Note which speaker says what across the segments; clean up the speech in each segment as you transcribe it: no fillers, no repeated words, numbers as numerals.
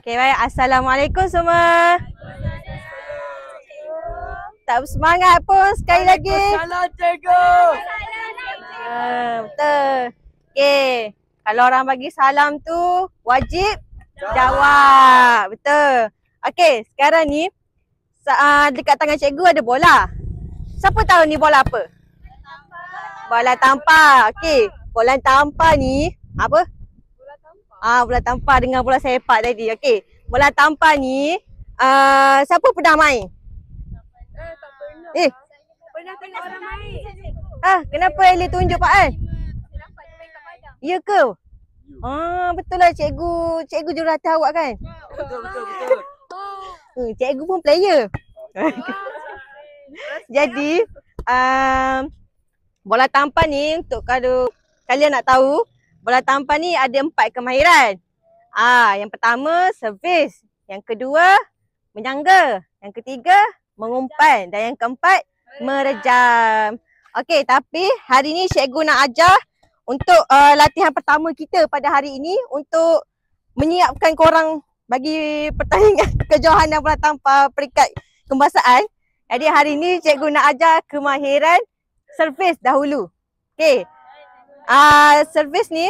Speaker 1: Okay, baik. Assalamualaikum semua. Tak bersemangat pun sekali lagi.
Speaker 2: Salam cikgu.
Speaker 1: Betul. Okay. Kalau orang bagi salam tu wajib jawab. Betul. Okay, sekarang ni dekat tangan cikgu ada bola. Siapa tahu ni bola apa? Bola tampar. Okay. Bola tampar ni apa? Bola tampar dengan bola sepak tadi. Okey. Bola tampar ni siapa pernah main?
Speaker 2: Tak pernah. Pernah tengok orang main.
Speaker 1: Kenapa Eli tunjuk Pak An? Ya ke? Betul lah cikgu jurulatih awak kan?
Speaker 2: Betul.
Speaker 1: Cikgu pun player. Jadi bola tampar ni untuk kalau kalian nak tahu, bola tampar ni ada 4 kemahiran. Yang pertama servis, yang kedua menyangga, yang ketiga mengumpan dan yang keempat merejam. Okey, tapi hari ni cikgu nak ajar untuk latihan pertama kita pada hari ini untuk menyiapkan korang bagi pertandingan kejohanan bola tampar peringkat kebangsaan. Jadi hari ni cikgu nak ajar kemahiran servis dahulu. Okey. Servis ni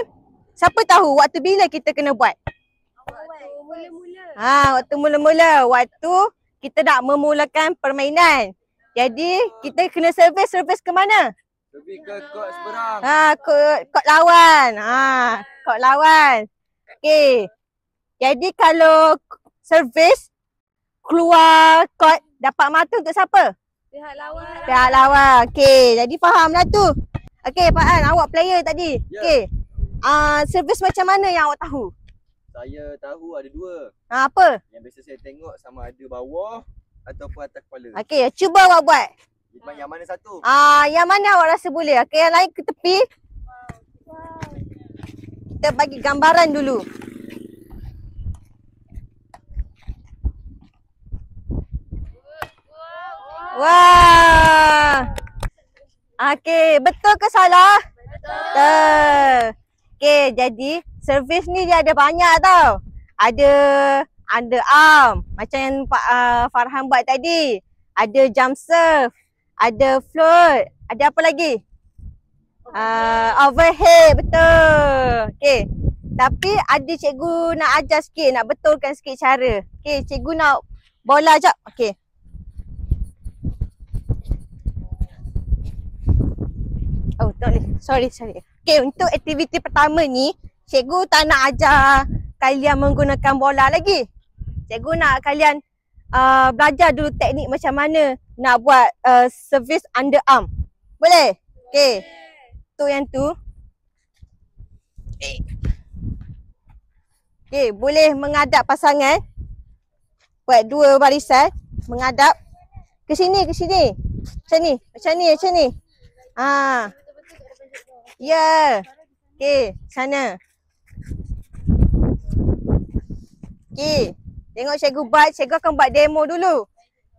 Speaker 1: siapa tahu waktu bila kita kena buat? Waktu mula-mula. Waktu kita nak memulakan permainan. Jadi kita kena servis ke mana?
Speaker 2: Lebih ke kot seberang.
Speaker 1: Kot lawan. Kot lawan. Okey. Jadi kalau servis keluar kot dapat mata untuk siapa? Pihak lawan. Okey, jadi fahamlah tu. Okey, Pak An, awak player tadi.
Speaker 2: Ya.
Speaker 1: Okey. Servis macam mana yang awak tahu?
Speaker 2: Saya tahu ada 2.
Speaker 1: Apa?
Speaker 2: Yang biasa saya tengok sama ada bawah ataupun atas kepala.
Speaker 1: Okey, cuba awak buat.
Speaker 2: Yang mana satu?
Speaker 1: Yang mana awak rasa boleh? Okey, yang lain ke tepi. Kita bagi gambaran dulu. Wah. Okey, betul ke salah? Betul. Okey, jadi servis ni dia ada banyak tau. Ada underarm macam yang Pak Farhan buat tadi. Ada jump serve, ada float, ada apa lagi? Overhead, betul. Okey. Tapi ada cikgu nak ajar sikit, nak betulkan sikit cara. Okey, cikgu nak bola jap. Okey. Tak boleh. Sorry. Okay, untuk aktiviti pertama ni, cikgu tak nak ajar kalian menggunakan bola lagi. Cikgu nak kalian belajar dulu teknik macam mana nak buat servis underarm. Boleh? Okay. Tu yang tu. Okay, boleh menghadap pasangan. Buat 2 barisan. Menghadap. Ke sini. Macam ni. Ya. Okey, sana. Okey. Tengok cikgu buat, cikgu akan buat demo dulu.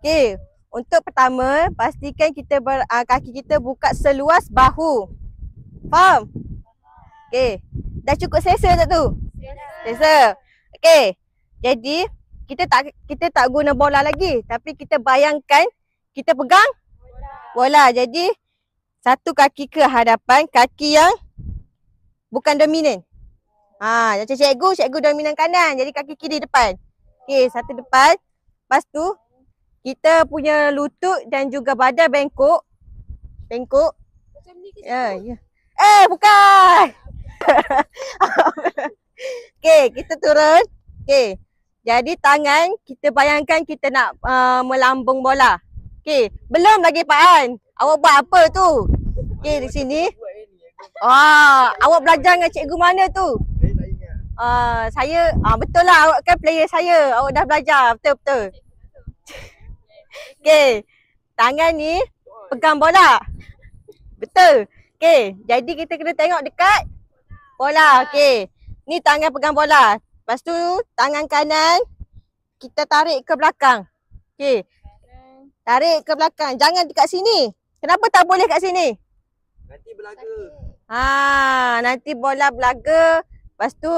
Speaker 1: Okey. Untuk pertama, pastikan kita kaki kita buka seluas bahu. Faham? Okey. Dah cukup selesa tak tu? Selesa. Okey. Jadi, kita tak guna bola lagi, tapi kita bayangkan kita pegang bola. Jadi satu kaki ke hadapan, kaki yang bukan dominan. Macam cikgu dominan kanan, jadi kaki kiri depan. Okey, satu depan. Lepas tu kita punya lutut dan juga badan bengkok. Macam ni ke? Ya. Bukan. Okey, kita turun. Okey. Jadi tangan kita bayangkan kita nak melambung bola. Okey, belum lagi Pak An. Awak buat apa tu? Okey, di sini. Awak belajar dengan cikgu mana tu?
Speaker 2: Saya tak ingat.
Speaker 1: Saya betul lah, awak kan player saya. Awak dah belajar, betul. Okey. Tangan ni pegang bola. Betul. Okey, jadi kita kena tengok dekat bola. Okey. Ni tangan pegang bola. Lepas tu tangan kanan kita tarik ke belakang. Okey. Tarik ke belakang. Jangan dekat sini. Kenapa tak boleh kat sini?
Speaker 2: Nanti belaga.
Speaker 1: Nanti bola belaga. Lepas tu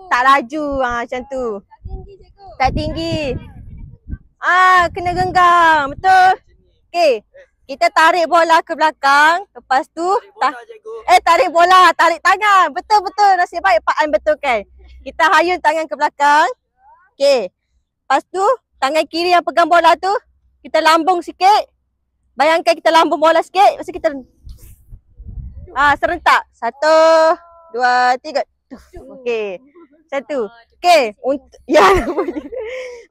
Speaker 1: tak laju. Macam tu. Tak tinggi. Kena genggam. Betul. Okey. Kita tarik bola ke belakang. Lepas tu tarik bola, tarik tangan. Betul-betul. Nasib baik Pak An betulkan. Kita hayun tangan ke belakang. Okey. Lepas tu tangan kiri yang pegang bola tu kita lambung sikit. Bayangkan kita lambung bola sikit. Lepas tu kita serentak. 1, 2, 3. Okey. Satu. Okey.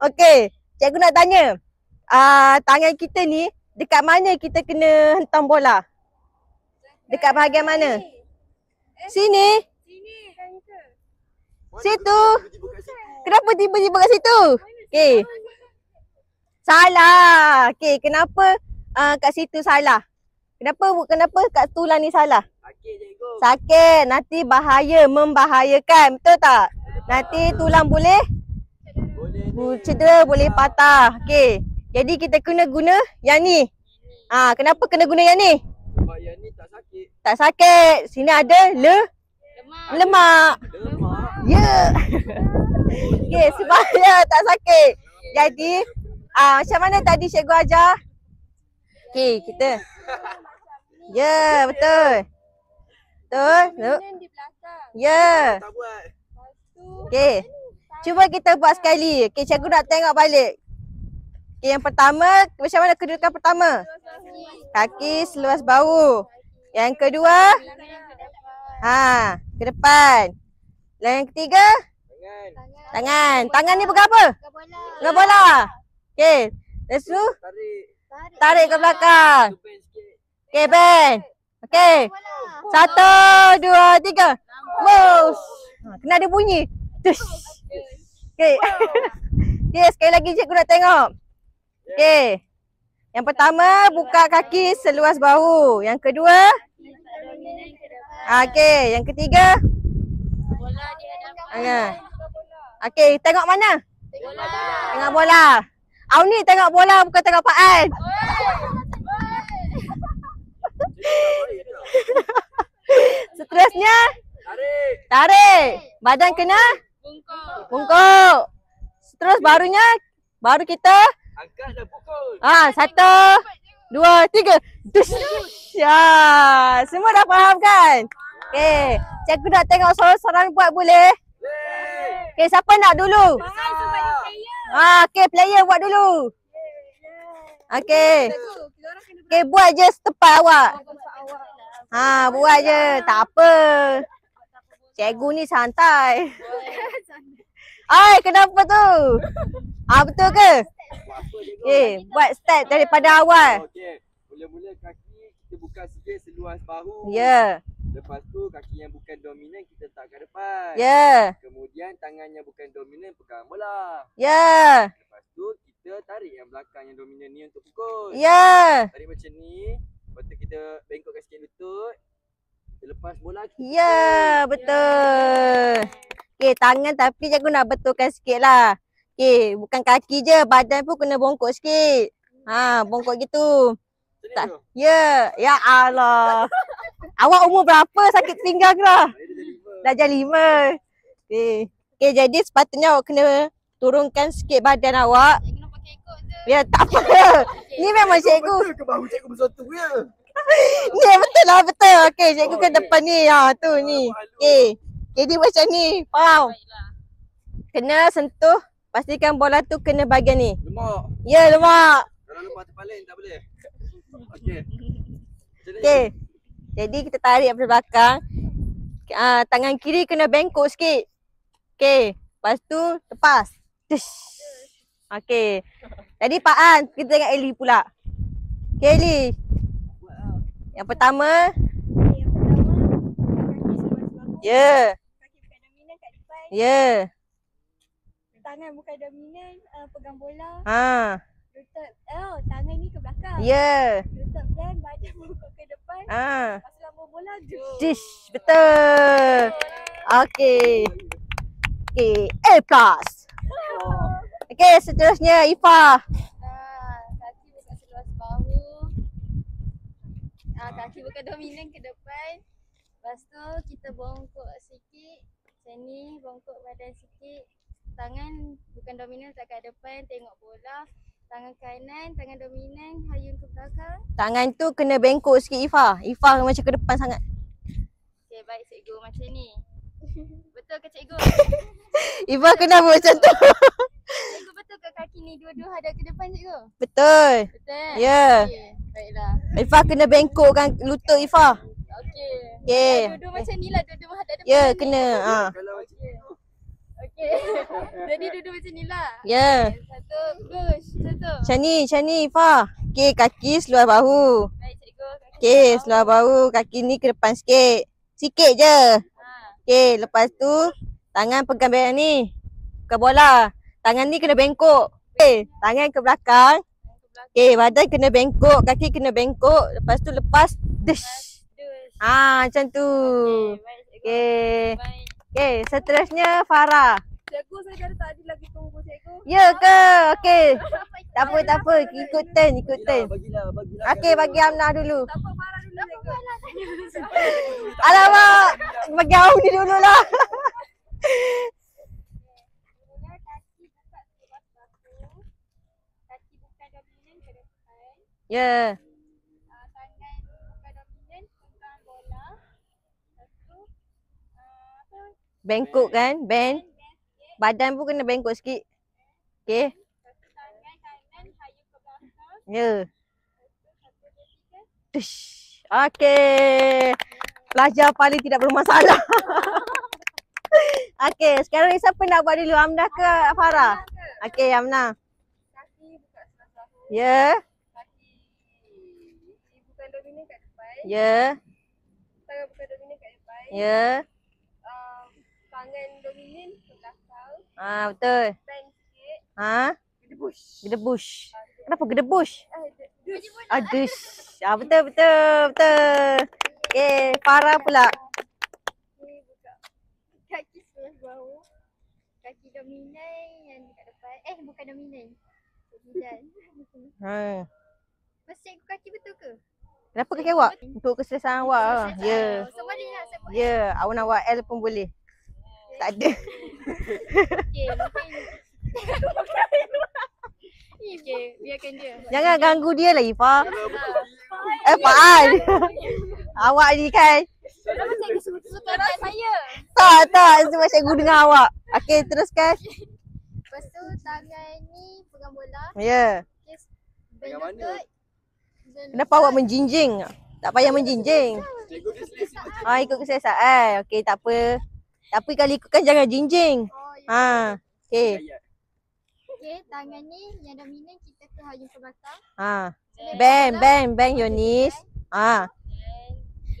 Speaker 1: Okey. Cikgu nak tanya. Tangan kita ni dekat mana kita kena hentam bola? Dekat bahagian mana? Sini. Situ. Kenapa tiba-tiba kat situ? Okey. Salah. Okey, kenapa kat situ salah? Kenapa kat tulang ni salah?
Speaker 2: Sakit cikgu.
Speaker 1: Sakit. Nanti bahaya, membahayakan. Betul tak? Nanti tulang boleh cedera, boleh patah. Okey. Jadi kita kena guna yang ni. Kenapa kena guna yang ni?
Speaker 2: Sebab yang ni tak sakit.
Speaker 1: Tak sakit. Sini ada lemak. Ya. Okey, sebab tak sakit. Jadi macam mana tadi cikgu ajar? Okey, kita. Ya, betul. Betul. Ya.
Speaker 2: Tak buat.
Speaker 1: Okey. Cuba kita buat sekali. Okey, cikgu nak tengok balik. Okey, yang pertama, macam mana kedudukan pertama? Kaki seluas bahu. Yang kedua? Ke depan. Dan yang ketiga? Tangan. Tangan ni pegang apa? Pegang bola. Okey. Lepas tu tarik ke belakang. Okey, bend. Okey. 1, 2, 3. Bos. Kena ada bunyi. Tush. Okey. Okey, sekali lagi cikgu nak tengok. Okey. Yang pertama, buka kaki seluas bahu. Yang kedua? Okey, yang ketiga? Okey, tengok mana? Tengok bola. Auni tengok bola, bukan tengok Pak An. Seterusnya? Tarik. Badan kena? Bungkuk. Terus baru kita
Speaker 2: Angkat dan pukul.
Speaker 1: 1, 2, 3. Dush. Semua dah faham kan? Okey, cikgu nak tengok seorang-seorang buat boleh? Okey, siapa nak dulu? Okey, player buat dulu. Okey. Okey, buat je setepat awak. Buat je, tak apa. Cikgu ni santai. Kenapa tu? Betul ke? Okey, buat start daripada awal.
Speaker 2: Okey. Mula-mula kaki kita buka sikit seluas bahu.
Speaker 1: Ya.
Speaker 2: Lepas tu kaki yang bukan dominan kita letak kat depan.
Speaker 1: Ya.
Speaker 2: Kemudian tangan yang bukan dominan pegang bola.
Speaker 1: Ya.
Speaker 2: Lepas tu kita tarik yang belakang yang dominan ni untuk pukul.
Speaker 1: Ya.
Speaker 2: Tarik macam ni. Lepas tu kita bengkokkan sikit lutut. Kita lepas bola kita.
Speaker 1: Ya, betul. Okey, tangan tapi cikgu nak betulkan sikit lah. Okey, bukan kaki je, badan pun kena bongkok sikit. Bongkok gitu. Ya, ya Allah. Awak umur berapa sakit pinggang lah? Dah jadi 5. Okey, jadi sepatutnya awak kena turunkan sikit badan awak. Ya, tak apa. Ni memang cikgu.
Speaker 2: Betul ke bahu cikgu bersatu ya?
Speaker 1: Ni betul lah, betul. Okey, cikgu ke depan ni. Tu ni. Okey. Jadi macam ni. Faham? Kena sentuh. Pastikan bola tu kena bahagian ni.
Speaker 2: Lemak.
Speaker 1: Ya, lemak.
Speaker 2: Kalau lemak terpaling tak boleh. Okey.
Speaker 1: Okey. Jadi kita tarik daripada belakang. Tangan kiri kena bengkok sikit. Okey. Lepas tu lepas. Tush. Okey. Jadi Pak An, kita tengok Eli pula. Okey Eli. Yang pertama. Ya.
Speaker 3: Kaki bukan dominan kat depan.
Speaker 1: Ya.
Speaker 3: Tangan bukan dominan, pegang bola. Lutut, tangan ni ke belakang.
Speaker 1: Ya.
Speaker 3: Lutut plan, badan bongkok ke depan. Lepas lambung bola,
Speaker 1: Dish. Betul. Okey. Okey, A+. Okey, seterusnya Ifah.
Speaker 3: Kaki bukan seluas bahu. Kaki bukan dominan ke depan. Lepas tu kita bongkok sikit. macam ni, bongkok badan sikit. Tangan bukan dominan letak kat depan, tengok bola. Tangan kanan, tangan dominan, hayun ke belakang.
Speaker 1: Tangan tu kena bengkok sikit Ifah. Ifah macam ke depan sangat.
Speaker 3: Okay, baik cikgu macam ni. Betul ke cikgu?
Speaker 1: Ifah kena buat macam tu.
Speaker 3: Cikgu betul ke kaki ni dua-dua hadap ke depan cikgu?
Speaker 1: Betul.
Speaker 3: Betul?
Speaker 1: Ya.
Speaker 3: Okay, baiklah.
Speaker 1: Ifah kena bengkokkan lutut Ifah.
Speaker 3: Okay.
Speaker 1: Okay.
Speaker 3: Dua-dua macam ni lah, dua-dua menghadap depan.
Speaker 1: Ya,
Speaker 3: ni.
Speaker 1: kena. Ha.
Speaker 2: Kalau macam tu.
Speaker 3: Okay. Jadi dua-dua macam ni lah.
Speaker 1: Ya.
Speaker 3: Satu, push. Satu.
Speaker 1: Macam ni Ifah. Okay, kaki seluar bahu.
Speaker 3: Baik cikgu. Kaki
Speaker 1: Okay,
Speaker 3: bawah.
Speaker 1: seluar bahu. Kaki ni ke depan sikit. Sikit je.
Speaker 3: Ha.
Speaker 1: Okay, lepas tu tangan pegang beg ni. Bukan bola. Tangan ni kena bengkok. Okay, tangan ke belakang. Okay, badan kena bengkok. Kaki kena bengkok. Lepas tu lepas. Dish.
Speaker 3: Push.
Speaker 1: Macam tu.
Speaker 3: Okay, baik cikgu.
Speaker 1: Okay.
Speaker 3: Baik.
Speaker 1: Okay, seterusnya Farah.
Speaker 3: Cikgu saya dah tak adil lagi tunggu cikgu.
Speaker 1: Ya ke? Okay. Tak apa. Ikut turn.
Speaker 2: Bagilah.
Speaker 1: Okay, bagi Amnah dulu.
Speaker 3: Tak apa, Farah dulu cikgu.
Speaker 1: Alamak. Bagi Amni dulu lah.
Speaker 3: Mula kaki buka sebab bahu. Kaki bukan dominan ke depan.
Speaker 1: Ya.
Speaker 3: Tangan bukan dominan pegang bola. Lepas tu apa?
Speaker 1: Bengkok kan? Bend.
Speaker 3: Bend sikit.
Speaker 1: Badan pun kena bengkok sikit. Okay.
Speaker 3: Lepas tu tangan kanan hayun ke belakang.
Speaker 1: Ya.
Speaker 3: Lepas tu satu, dua, tiga.
Speaker 1: Tush. Okay. Pelajar paling tidak bermasalah. Okay, sekarang ni siapa nak buat dulu? Amnah ke Farah? Okay, Amnah.
Speaker 3: Kaki buka sebelah bahu.
Speaker 1: Ya.
Speaker 3: Kaki bukan dominan kat depan.
Speaker 1: Ya.
Speaker 3: Tangan bukan dominan kat depan.
Speaker 1: Ya.
Speaker 3: Tangan dominan ke belakang.
Speaker 1: Betul.
Speaker 3: Bend sikit.
Speaker 1: Gedebush. Kenapa gedebush?
Speaker 3: Duduk.
Speaker 1: Adush. Betul. Okay, Farah pula.
Speaker 3: Ni buka kaki sebelah bahu. Kaki dominan yang dekat depan. Bukan dominan. Bidan. Mas cikgu kaki betul ke?
Speaker 1: Kenapa kaki awak? Untuk keselesaan awak lah. Ya.
Speaker 3: So boleh nak saya buat?
Speaker 1: Ya, awak nak buat L pun boleh. Tak ada.
Speaker 3: Okay, mungkin. Okay, biarkan dia.
Speaker 1: Jangan ganggu dia lah Ifah. Faan. Awak ni kan.
Speaker 3: Kenapa cikgu suka kat saya?
Speaker 1: Tak. Sebab cikgu dengar awak. Okay, teruskan.
Speaker 3: Lepas tu tangan ni pegang bola.
Speaker 1: Ya.
Speaker 3: Okay,
Speaker 2: Pegang mana?
Speaker 1: Kenapa awak menjinjing? Tak payah menjinjing.
Speaker 2: Cikgu dia selesa.
Speaker 1: Ikut keselesaan. Okay, tak apa. Tapi kalau ikutkan jangan jinjing.
Speaker 3: Oh, ya.
Speaker 1: Okay.
Speaker 3: Okay, tangan ni yang dominan kita ke hayun ke belakang.
Speaker 1: Bang your knees.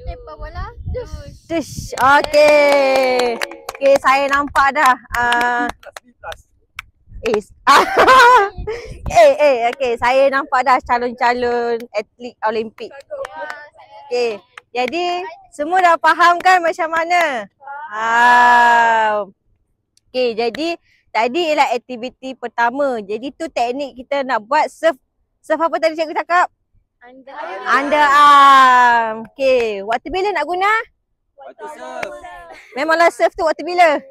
Speaker 3: Lepas bola, push.
Speaker 1: Tush. Okay. Okay, saya nampak dah. Okay, saya nampak dah calon-calon atlet Olimpik. Okay, jadi semua dah faham kan macam mana? Okay, jadi tadi ialah aktiviti pertama. Jadi tu teknik kita nak buat surf. Surf apa tadi cikgu cakap? Underarm. Okay, waktu bila nak guna?
Speaker 2: Waktu surf.
Speaker 1: Memanglah surf tu waktu bila?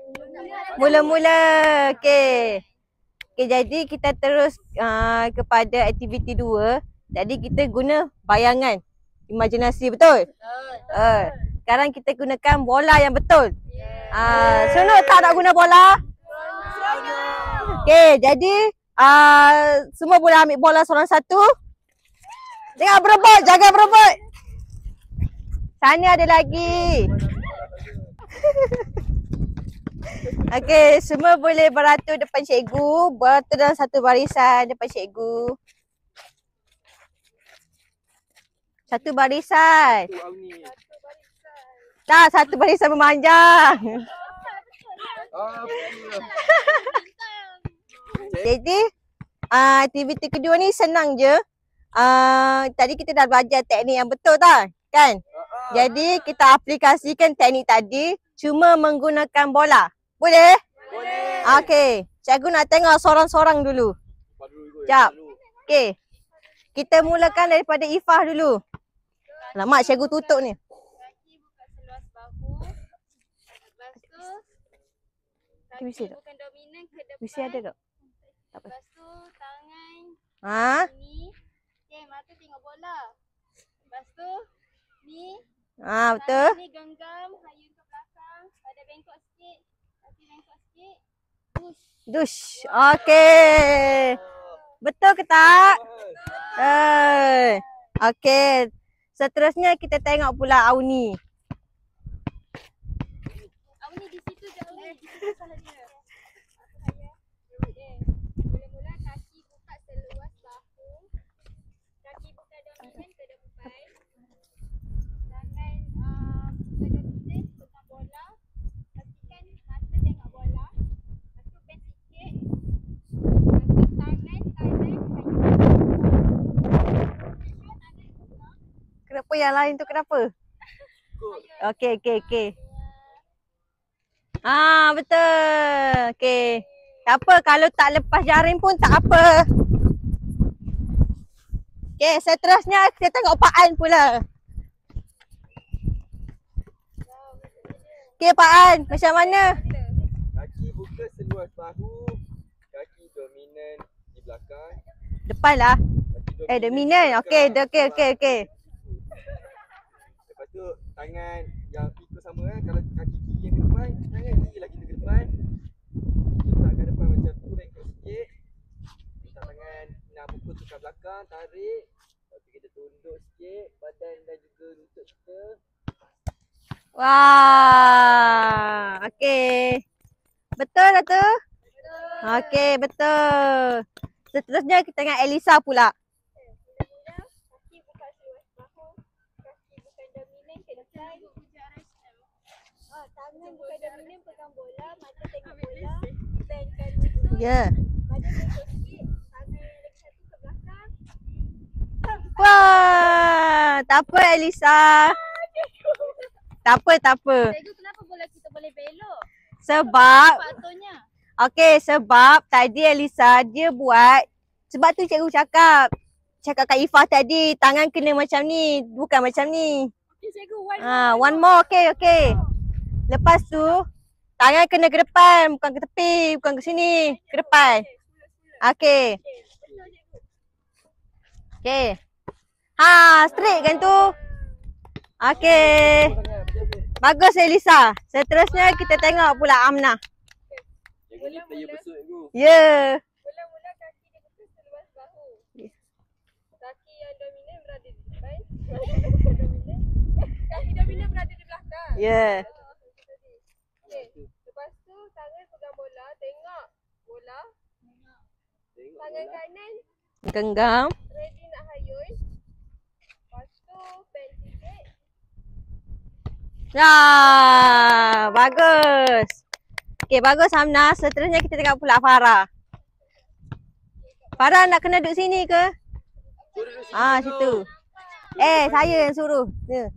Speaker 1: Mula-mula. Okay. Okay, jadi kita terus kepada aktiviti 2. Jadi kita guna bayangan. Imajinasi, betul? Sekarang kita gunakan bola yang betul. Seronok tak nak guna bola? Okay, jadi semua boleh ambil bola seorang satu. Jangan berebut, Sana ada lagi. Okay, semua boleh beratur depan cikgu. Beratur dalam satu barisan depan cikgu. Satu barisan. Tak, satu barisan memanjang. Jadi, aktiviti kedua ni senang je. Tadi kita dah belajar teknik yang betul tak? Kan? Jadi, kita aplikasikan teknik tadi cuma menggunakan bola. Boleh?
Speaker 2: Boleh.
Speaker 1: Okay. Cikgu nak tengok sorang-sorang dulu. Sekejap. Okay. Kita mulakan daripada Ifah dulu. Lama cikgu tutup ni.
Speaker 3: Kaki buka seluas bahu. Lepas tu
Speaker 1: Mesti
Speaker 3: Kaki
Speaker 1: tak?
Speaker 3: bukan dominan ke depan.
Speaker 1: Mesti ada tak? Tak apa.
Speaker 3: Lepas tu tangan
Speaker 1: Ha?
Speaker 3: ni. Okay, mata tengok bola. Lepas tu ni.
Speaker 1: Ha, betul.
Speaker 3: Tangan ni genggam, hayun ke belakang. Pada bengkok sikit. Kaki bengkok sikit. Push.
Speaker 1: Dush. Okey. Betul ke tak? Okey. Seterusnya kita tengok pula Auni.
Speaker 3: Awak ni di situ je, Auni. Di situ salah dia. Okay. Mula-mula kaki buka seluas bahu. Kaki buka dominan ke depan. Tangan buka dominan pegang bola. Pastikan mata tengok bola. Lepas tu bend sikit. Lepas tu tangan kanan
Speaker 1: Kenapa yang lain tu kenapa? Okey. Ah, betul. Okey. Tak apa kalau tak lepas jaring pun tak apa. Okey, seterusnya kita tengok Pak An pula. Okey Pak An, macam mana?
Speaker 2: Kaki buka seluas bahu. Kaki dominan di belakang.
Speaker 1: Depan lah.
Speaker 2: Kaki
Speaker 1: Dominan. Okey.
Speaker 2: Lepas tu tangan yang ikut sama kan. Kalau kaki kiri yang ke depan, tangan kiri lagi ke depan. Letak ke depan macam tu, bengkok sikit. Letak tangan nak pukul tu kat belakang, tarik. Lepas tu kita tunduk sikit badan dan juga lutut kita.
Speaker 1: Wah. Okey. Betul tak tu? Okey, betul. Seterusnya kita tengok Elisa pula.
Speaker 3: mula-mula kaki buka seluas bahu. Kaki bukan dominan ke depan. Tangan bukan dominan pegang bola. Mata tengok bola. Bendkan lutut.
Speaker 1: Ya.
Speaker 3: Badan bengkok sikit. Tangan yang lagi satu ke belakang.
Speaker 1: Wah. Tak apa Elisa. Tak apa.
Speaker 3: Cikgu, kenapa bola kita boleh belok?
Speaker 1: Sebab
Speaker 3: Patutnya.
Speaker 1: okey, sebab tadi Elisa dia buat, sebab tu cikgu cakap kat Ifah tadi, tangan kena macam ni, bukan macam ni.
Speaker 3: Okay, cikgu.
Speaker 1: One more. Okey. Lepas tu tangan kena ke depan, bukan ke tepi, bukan ke sini, ke depan. Okey. Okey. Ha, straight kan tu? Okey. Bagus Elisa. Seterusnya kita tengok pula Amnah.
Speaker 2: Cikgu ni player besut cikgu.
Speaker 1: Ya.
Speaker 3: Mula-mula kaki dia buka seluas bahu. Kaki yang dominan berada di depan. Kaki dominan berada di belakang.
Speaker 1: Ya.
Speaker 3: Okey. Lepas tu tangan pegang bola, tengok bola.
Speaker 2: Tengok
Speaker 3: Tangan
Speaker 2: bola.
Speaker 3: kanan
Speaker 1: Genggam.
Speaker 3: ready nak hayun. Lepas tu bend sikit.
Speaker 1: Ya, bagus. Okey, bagus Amnah. Seterusnya kita tengok pula Farah. Farah nak kena duduk sini ke? Situ. Saya yang suruh. Ya.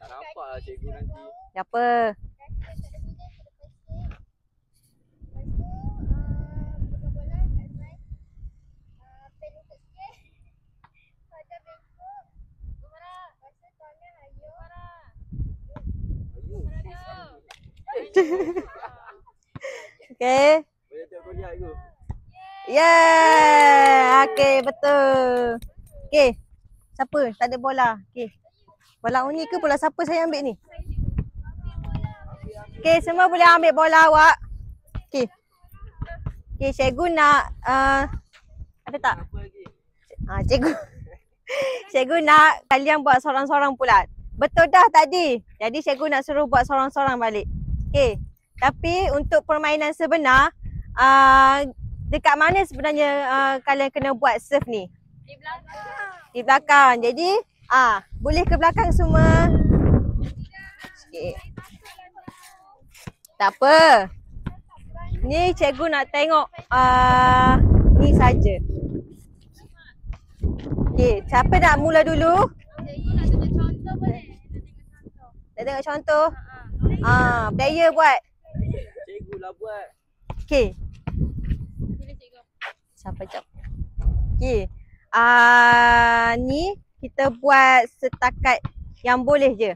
Speaker 2: Tak nampak lah cikgu nanti.
Speaker 1: Tak apa.
Speaker 3: Kaki yang tak dominan ke depan sikit. Lepas tu pegang bola kat depan. Bend lutut sikit. Badan bengkok. Lepas tu tangan hayun.
Speaker 1: Okey.
Speaker 2: Boleh tengok kau lihat cikgu.
Speaker 1: Yeah. Okey, betul. Okey. Siapa? Tak ada bola. Okey. Bola Uni ke bola siapa saya ambil ni? Okey, semua boleh ambil bola awak. Okey. Okey, cikgu nak ada tak?
Speaker 2: Apa lagi?
Speaker 1: Cikgu. Cikgu nak kalian buat sorang-sorang pula. Betul dah tadi. Jadi cikgu nak suruh buat sorang-sorang balik. Okey. Tapi untuk permainan sebenar, dekat mana sebenarnya kalian kena buat serve ni?
Speaker 3: Di belakang.
Speaker 1: Di belakang. Jadi boleh ke belakang semua? Sikit. Tak apa. Ni cikgu nak tengok ni saja. Okey, siapa nak mula dulu?
Speaker 3: Cikgu nak tunjuk contoh boleh?
Speaker 1: Nak tengok contoh? Player buat.
Speaker 2: Cikgu lah buat.
Speaker 1: Okey.
Speaker 3: Sila cikgu.
Speaker 1: Siapa jap? Okey. Ni kita buat setakat yang boleh je.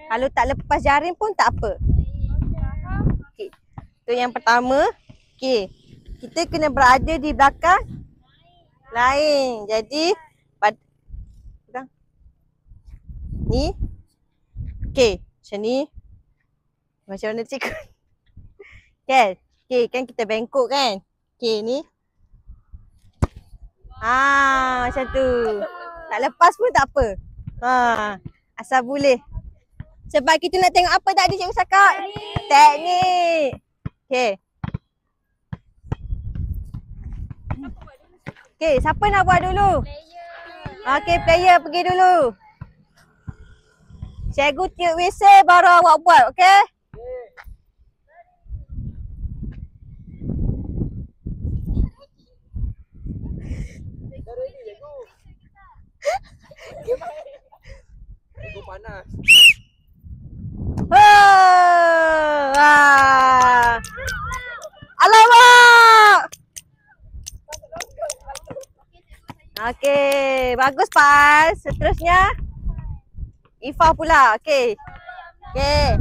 Speaker 1: Kalau tak lepas jaring pun tak apa.
Speaker 3: Faham?
Speaker 1: Untuk yang pertama, okey. Kita kena berada di belakang lain. Jadi pegang. Ni. Okey, macam ni. Macam mana cikgu? Kan? Okey, kan kita bengkok kan? Okey, ni. Macam tu. Tak lepas pun tak apa. Asal boleh. Sebab kita nak tengok apa tadi cikgu cakap? Teknik. Okey. Okey, siapa nak buat dulu? Okey, player pergi dulu. Cikgu tiup whistle baru awak buat, okey?
Speaker 2: Cikgu panas.
Speaker 1: Alamak! Okey, bagus Pas. Seterusnya Ifah pula. Okey. Okey.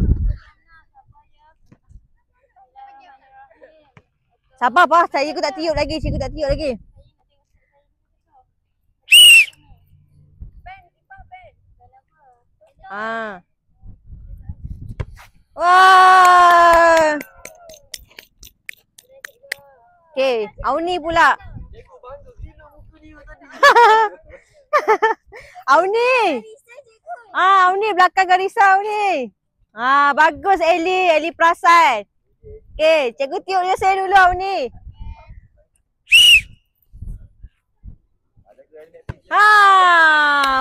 Speaker 1: Sabar Pas, cikgu tak tiup lagi. Wah. Okey, Auni pula.
Speaker 2: Cikgu bangga gila muka ni tadi.
Speaker 1: Auni. Auni belakang garisan Auni. Bagus Eli perasan. Okey, cikgu tiup dia saya dulu Auni.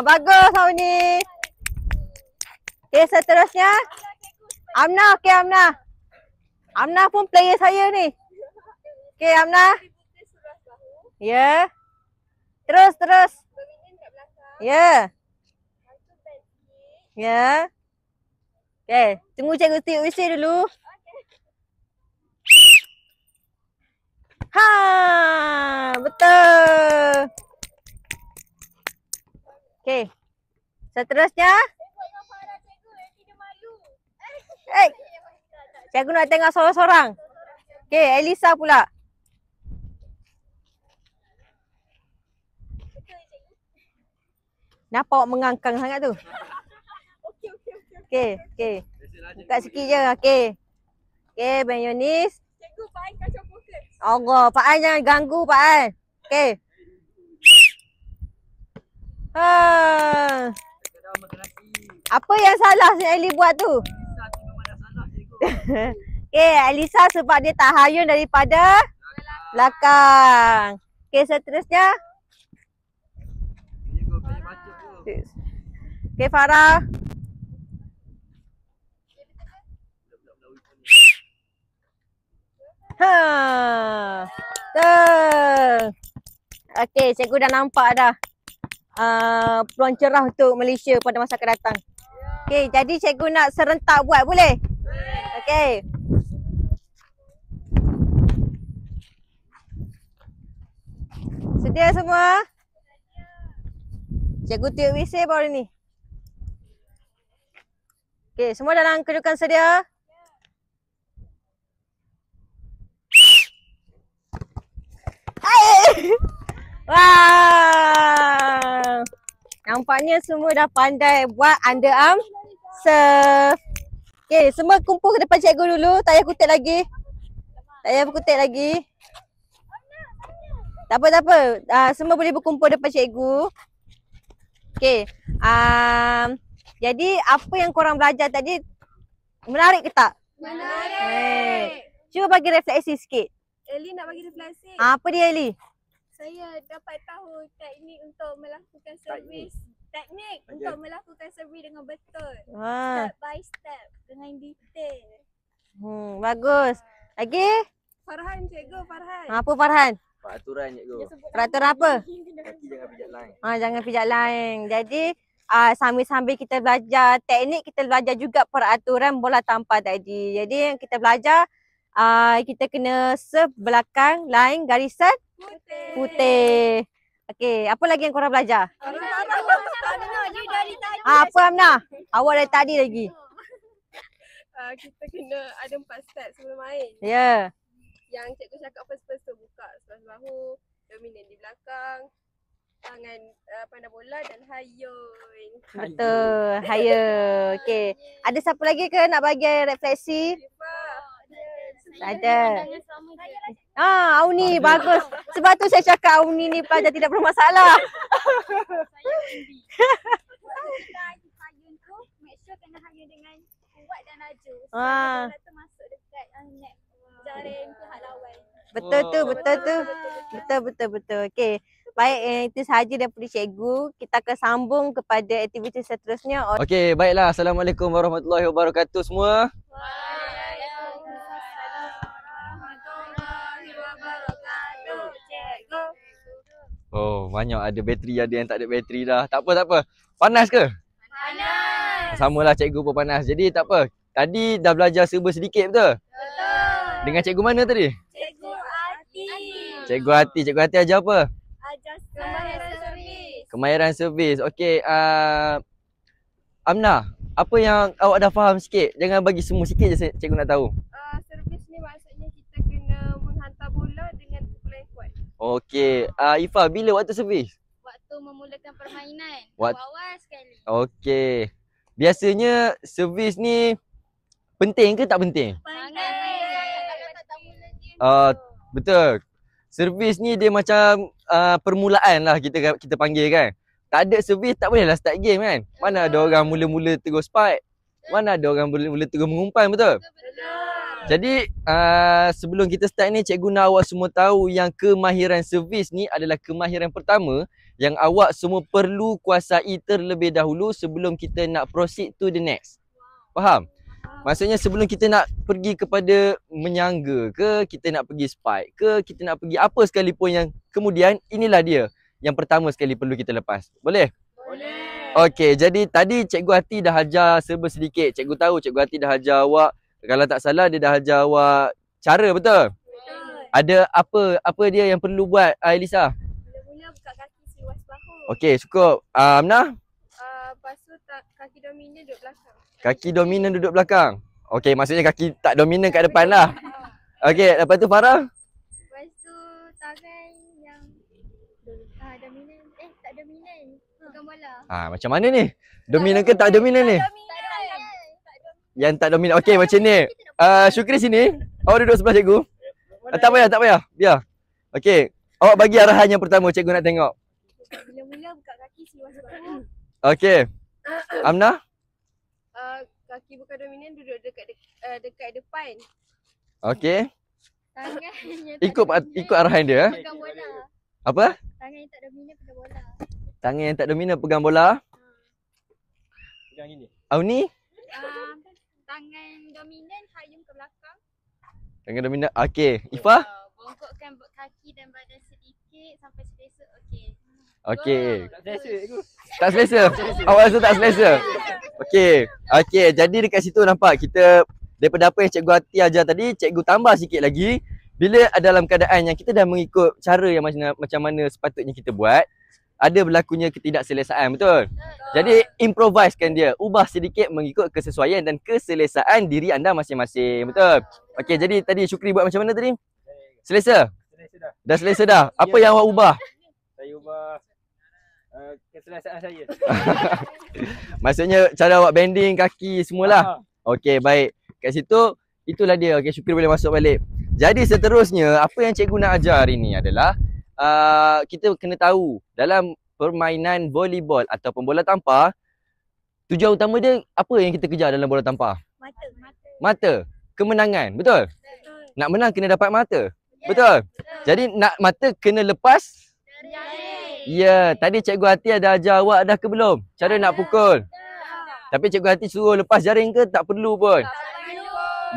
Speaker 1: Bagus Auni. Okey, seterusnya Amna. Okey, Amna. Amna pun player saya ni. Okey, Amna. Ya. Terus. Ya. Ya. Okey, tunggu cikgu tiup whistle dulu. Betul. Okey. Seterusnya cikgu nak tengok sorang-sorang. Okey, Elisa pula. Kenapa awak mengangkang sangat tu? Okey. Buka sikit je. Okey, Ben Yunis.
Speaker 3: Cikgu, Pak An kacau fokus.
Speaker 1: Allah, Pak An jangan ganggu Pak An. Okey. Apa yang salah si Eli buat tu? Okey, Elisa sebab dia tak hayun daripada belakang. Okey, seterusnya. Okey, Farah. Okey, cikgu dah nampak dah peluang cerah untuk Malaysia pada masa akan datang. Okey, jadi cikgu nak serentak buat, boleh? Okey. Sedia semua? Cikgu tiup whistle baru ni. Okey, semua dalam kedudukan sedia? Wah. Nampaknya semua dah pandai buat underarm serve. Okey, semua kumpul ke depan cikgu dulu. Tak payah kutip lagi. Tak apa. Semua boleh berkumpul depan cikgu. Okey. Jadi apa yang korang belajar tadi menarik ke tak?
Speaker 3: Menarik.
Speaker 1: Cuba bagi refleksi sikit.
Speaker 3: Eli nak bagi refleksi.
Speaker 1: Apa dia Eli?
Speaker 3: Saya dapat tahu teknik untuk melakukan servis. Teknik untuk melakukan servis dengan betul. Step by step dengan detail.
Speaker 1: Bagus. Lagi?
Speaker 3: Farhan, cikgu Farhan.
Speaker 1: Apa Farhan?
Speaker 2: Peraturan cikgu.
Speaker 1: Peraturan apa?
Speaker 2: Kaki jangan pijak lain.
Speaker 1: Jangan pijak lain. Jadi sambil-sambil kita belajar teknik, kita belajar juga peraturan bola tampar tadi. Jadi yang kita belajar kita kena serve belakang line garisan putih. Okey, apa lagi yang korang belajar?
Speaker 3: Amna, you dari tadi.
Speaker 1: Apa Amna? Awak dari tadi lagi.
Speaker 4: kita kena ada 4 step sebelum main.
Speaker 1: Ya.
Speaker 4: Yang cikgu cakap first tu buka sebelah bahu, dominan di belakang, tangan pandang bola dan hayun.
Speaker 1: Betul. Haya. Okey. Ada siapa lagi ke nak bagi refleksi? Ada. Auni bagus. Sebab tu saya cakap Auni ni pelajar tidak bermasalah.
Speaker 3: Hayun tu, make sure kena hayun dengan kuat dan laju.
Speaker 1: Ah.
Speaker 3: Bola tu masuk dekat net jaring pihak lawan.
Speaker 1: Betul tu, betul tu. Betul. Okey. Baik, itu sahaja daripada cikgu. Kita akan sambung kepada aktiviti seterusnya.
Speaker 2: Okey, baiklah. Assalamualaikum warahmatullahi wabarakatuh semua. Oh, banyak ada bateri, ada yang tak ada bateri dah. Tak apa. Panas ke?
Speaker 3: Panas.
Speaker 2: Samalah cikgu pun panas. Jadi tak apa. Tadi dah belajar serba sedikit betul?
Speaker 3: Betul.
Speaker 2: Dengan cikgu mana tadi?
Speaker 3: Cikgu Ati.
Speaker 2: Cikgu Hati ajar apa?
Speaker 3: Ajar kemahiran servis.
Speaker 2: Kemahiran servis. Okey, Amna, apa yang awak dah faham sikit? Jangan bagi semua, sikit je cikgu nak tahu.
Speaker 4: Servis ni maksudnya kita kena menghantar bola dengan pukulan yang kuat.
Speaker 2: Okey, Ifa, bila waktu servis?
Speaker 3: Waktu memulakan permainan.
Speaker 2: Wat-
Speaker 3: Awal sekali.
Speaker 2: Okey. Biasanya servis ni penting ke tak penting?
Speaker 3: Sangat. Kalau tak mula game.
Speaker 2: Betul. Servis ni dia macam permulaan lah kita panggil kan. Tak ada servis tak bolehlah start game kan. Mana ada orang mula-mula terus spike. Mana ada orang mula-mula terus mengumpan, betul? Jadi sebelum kita start ni, cikgu nak awak semua tahu yang kemahiran servis ni adalah kemahiran pertama yang awak semua perlu kuasai terlebih dahulu sebelum kita nak proceed to the next. Faham? Maksudnya sebelum kita nak pergi kepada menyangga ke, kita nak pergi spike ke, kita nak pergi apa sekalipun yang kemudian, inilah dia yang pertama sekali perlu kita lepas. Boleh?
Speaker 4: Boleh.
Speaker 2: Okey, jadi tadi cikgu Hati dah ajar serba sedikit. Cikgu tahu cikgu Hati dah ajar awak, kalau tak salah dia dah ajar awak cara, betul? Ada apa dia yang perlu buat, Elisa?
Speaker 4: Mula-mula buka kaki seluas bahu.
Speaker 2: Okey, cukup. Amnah?
Speaker 4: Lepas tu kaki dominan duduk belakang.
Speaker 2: Kaki dominan duduk belakang. Okey, maksudnya kaki tak dominan kat depan lah. Okey, lepas tu Farah?
Speaker 3: Lepas tu tangan yang dominan. Tak dominan. Pegang bola.
Speaker 2: Macam mana ni? Dominan ke tak dominan ni? Yang tak dominan. Okey, macam ni. Syukri sini. Awak duduk sebelah cikgu. Tak payah. Biar. Okey. Awak bagi arahan yang pertama, cikgu nak tengok.
Speaker 4: Mula-mula buka kaki seluas bahu.
Speaker 2: Okey. Amnah?
Speaker 4: Kaki bukan dominan duduk dekat depan.
Speaker 2: Okey.
Speaker 3: Tangan yang
Speaker 2: Ikut arahan dia.
Speaker 3: pegang bola.
Speaker 2: Apa?
Speaker 3: Tangan yang tak dominan pegang bola.
Speaker 2: Tangan yang tak dominan pegang bola. Pegang gini. Auni?
Speaker 3: Tangan dominan hayung ke belakang.
Speaker 2: Tangan dominan. Okey. Ifa?
Speaker 3: Bongkokkan kaki dan badan sedikit sampai selesa. Okey.
Speaker 2: Okey. Tak selesa. Awak rasa tak selesa? Okey. Jadi dekat situ nampak kita daripada apa yang cikgu Hati ajar tadi, cikgu tambah sikit lagi. Bila dalam keadaan yang kita dah mengikut cara yang macam mana sepatutnya kita buat, ada berlakunya ketidakselesaan, betul? Jadi improvisekan dia, ubah sedikit mengikut kesesuaian dan keselesaan diri anda masing-masing, betul? Okey, jadi tadi Syukri buat macam mana tadi? Selesa? Dah selesa dah. Apa yang awak ubah?
Speaker 5: Saya ubah keselesaan saya.
Speaker 2: Maksudnya cara awak bending kaki semualah. Okey, baik. Kat situ itulah dia. Okey, Syukri boleh masuk balik. Jadi seterusnya apa yang cikgu nak ajar hari ni adalah kita kena tahu dalam permainan volleyball ataupun bola tampar, tujuan utama dia apa yang kita kejar dalam bola tampar? Mata. Kemenangan, betul? Nak menang kena dapat mata. Betul? Jadi nak mata kena lepas. Ya, tadi cikgu Hati ada ajar awak dah ke belum? Cara nak pukul. Tapi cikgu Hati suruh lepas jaring ke tak perlu pun?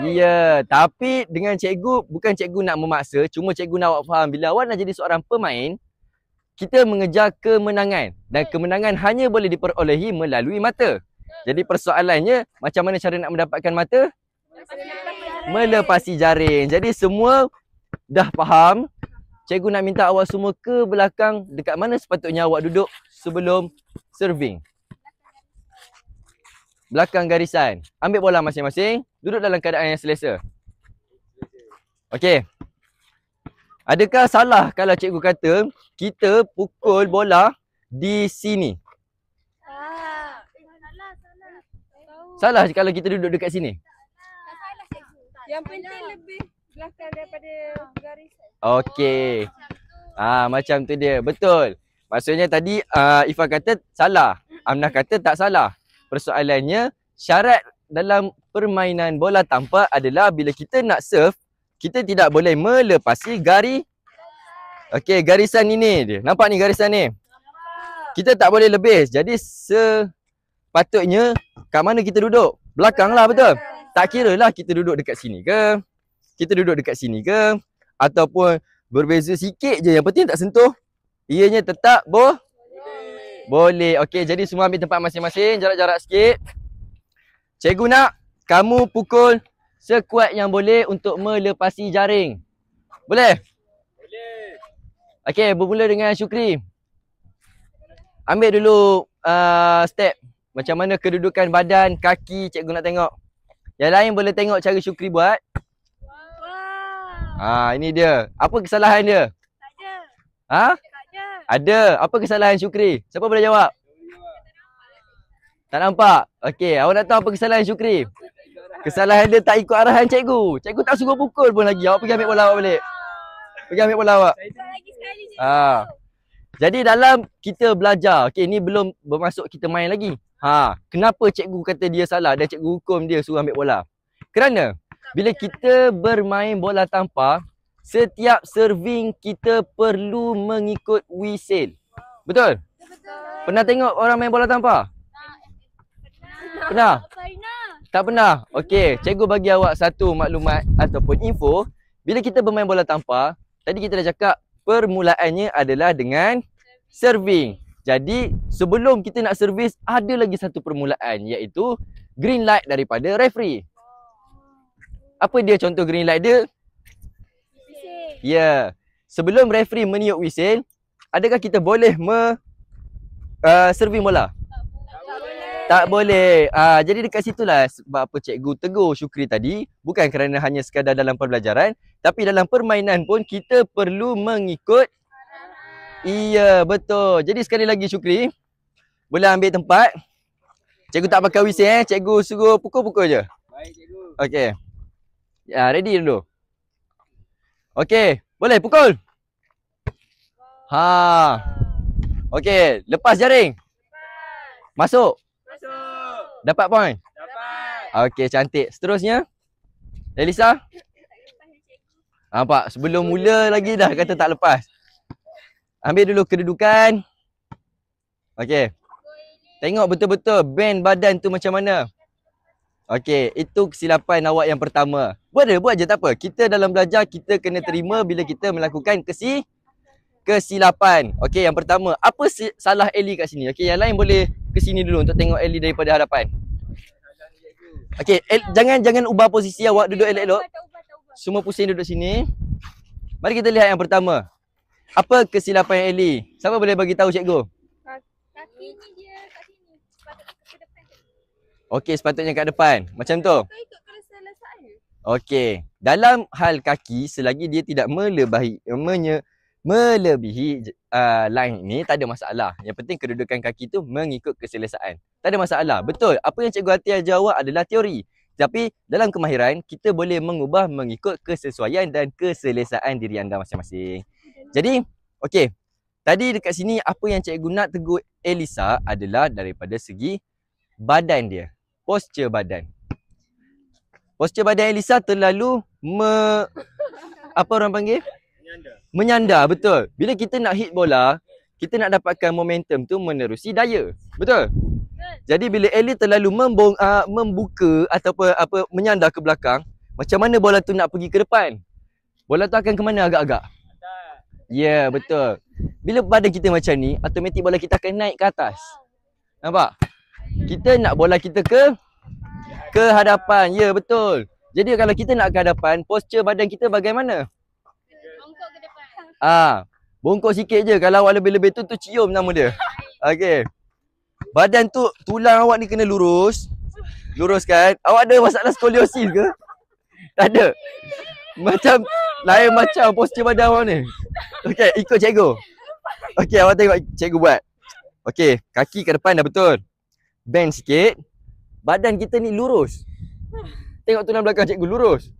Speaker 2: Ya, tapi dengan cikgu, bukan cikgu nak memaksa, cuma cikgu nak awak faham bila awak nak jadi seorang pemain, kita mengejar kemenangan dan kemenangan hanya boleh diperolehi melalui mata. Jadi persoalannya, macam mana cara nak mendapatkan mata? Melepasi jaring. Jadi semua dah faham. Cikgu nak minta awak semua ke belakang dekat mana sepatutnya awak duduk sebelum serving. Belakang garisan. Ambil bola masing-masing.
Speaker 6: Duduk dalam keadaan yang selesa. Okey. Adakah salah kalau cikgu kata kita pukul bola di sini? Salah kalau kita duduk dekat sini?
Speaker 4: Yang penting lebih belakang daripada garisan.
Speaker 6: Okey. Macam tu dia. Betul. Maksudnya tadi Ifah kata salah. Amnah kata tak salah. Persoalannya syarat dalam permainan bola tampar adalah bila kita nak serve, kita tidak boleh melepasi garisan ini dia. Nampak ni garisan ni? Kita tak boleh lebih. Jadi sepatutnya kat mana kita duduk? Belakang lah, betul? Tak kira lah kita duduk dekat sini ke, kita duduk dekat sini ke, ataupun berbeza sikit je, yang penting tak sentuh. Ianya tetap boleh. Okey, jadi semua ambil tempat masing-masing, jarak-jarak sikit. Cikgu nak kamu pukul sekuat yang boleh untuk melepasi jaring. Boleh? Boleh. Okey, bermula dengan Syukri. Ambil dulu step. Macam mana kedudukan badan, kaki, cikgu nak tengok. Yang lain boleh tengok cara Syukri buat. Ini dia. Apa kesalahan dia?
Speaker 3: Tak ada.
Speaker 6: Ha?
Speaker 3: Tak ada.
Speaker 6: Ada. Apa kesalahan Syukri? Siapa boleh jawab? Tak nampak? Okey, awak nak tahu apa kesalahan Syukri? Kesalahan dia tak ikut arahan cikgu. Cikgu tak suruh pukul pun lagi. Awak pergi ambil bola awak balik. Pergi ambil bola awak.
Speaker 3: Lagi sekali cikgu.
Speaker 6: Jadi dalam kita belajar, okey, ni belum bermasuk kita main lagi. Kenapa cikgu kata dia salah dan cikgu hukum dia suruh ambil bola? Kerana bila kita bermain bola tampar, setiap serving kita perlu mengikut whistle. Betul? Pernah tengok orang main bola tampar? Pernah? Tak pernah? Okey, cikgu bagi awak satu maklumat ataupun info. Bila kita bermain bola tampar, tadi kita dah cakap permulaannya adalah dengan serving. Jadi sebelum kita nak servis, ada lagi satu permulaan, iaitu green light daripada referee. Apa dia contoh green light dia? Ya. Sebelum referee meniup whistle, adakah kita boleh serving bola? Tak boleh. Jadi dekat situlah sebab apa cikgu tegur Syukri tadi, bukan kerana hanya sekadar dalam pembelajaran, tapi dalam permainan pun kita perlu mengikut. Iya, betul. Jadi sekali lagi Syukri, boleh ambil tempat. Cikgu tak pakai whistle cikgu suruh pukul-pukul je.
Speaker 5: Baik cikgu.
Speaker 6: Okey. Ya, ready dulu. Okey, boleh pukul. Okey, lepas jaring. Masuk. Dapat point? Dapat. Okey, cantik. Seterusnya, Elisa. Nampak? Sebelum mula lagi dah kata tak lepas. Ambil dulu kedudukan. Okey. Tengok betul-betul bend badan tu macam mana. Okey, itu kesilapan awak yang pertama. Buat je tak apa. Kita dalam belajar, kita kena terima bila kita melakukan kesilapan. Okey, yang pertama, apa salah Ellie kat sini? Okey, yang lain boleh ke sini dulu untuk tengok Ellie daripada hadapan. Okey, jangan ubah posisi awak, duduk elok-elok. Semua pusing duduk sini. Mari kita lihat yang pertama. Apa kesilapan Ellie? Siapa boleh bagi tahu cikgu?
Speaker 3: Kaki ni dia kat sini. Sepatutnya ke depan.
Speaker 6: Okey, sepatutnya kat depan. Macam tu.
Speaker 4: Kau ikut keselesaan.
Speaker 6: Okey. Dalam hal kaki, selagi dia tidak melebihi line ni, tak ada masalah. Yang penting kedudukan kaki tu mengikut keselesaan. Tak ada masalah. Betul. Apa yang cikgu Hati ajar awak adalah teori. Tapi dalam kemahiran, kita boleh mengubah mengikut kesesuaian dan keselesaan diri anda masing-masing. Jadi, okey. Tadi dekat sini apa yang cikgu nak tegur Elisa adalah daripada segi badan dia. Posture badan. Posture badan Elisa terlalu apa orang panggil? Menyandar, betul. Bila kita nak hit bola, kita nak dapatkan momentum tu menerusi daya. Betul? Jadi bila Ellie terlalu membuka ataupun menyandar ke belakang, macam mana bola tu nak pergi ke depan? Bola tu akan ke mana agak-agak? Ya, betul. Bila badan kita macam ni, automatik bola kita akan naik ke atas. Nampak? Kita nak bola kita ke hadapan. Ya, betul. Jadi kalau kita nak ke hadapan, posture badan kita bagaimana?
Speaker 3: Bongkok ke depan.
Speaker 6: Bongkok sikit je. Kalau awak lebih-lebih tu cium nama dia. Okey. Badan tu, tulang awak ni kena lurus. Luruskan. Awak ada masalah skoliosis ke? Tak ada. Macam lain macam postur badan awak ni. Okey, ikut cikgu. Okey, awak tengok cikgu buat. Okey, kaki ke depan dah betul. Bend sikit. Badan kita ni lurus. Tengok tulang belakang cikgu lurus.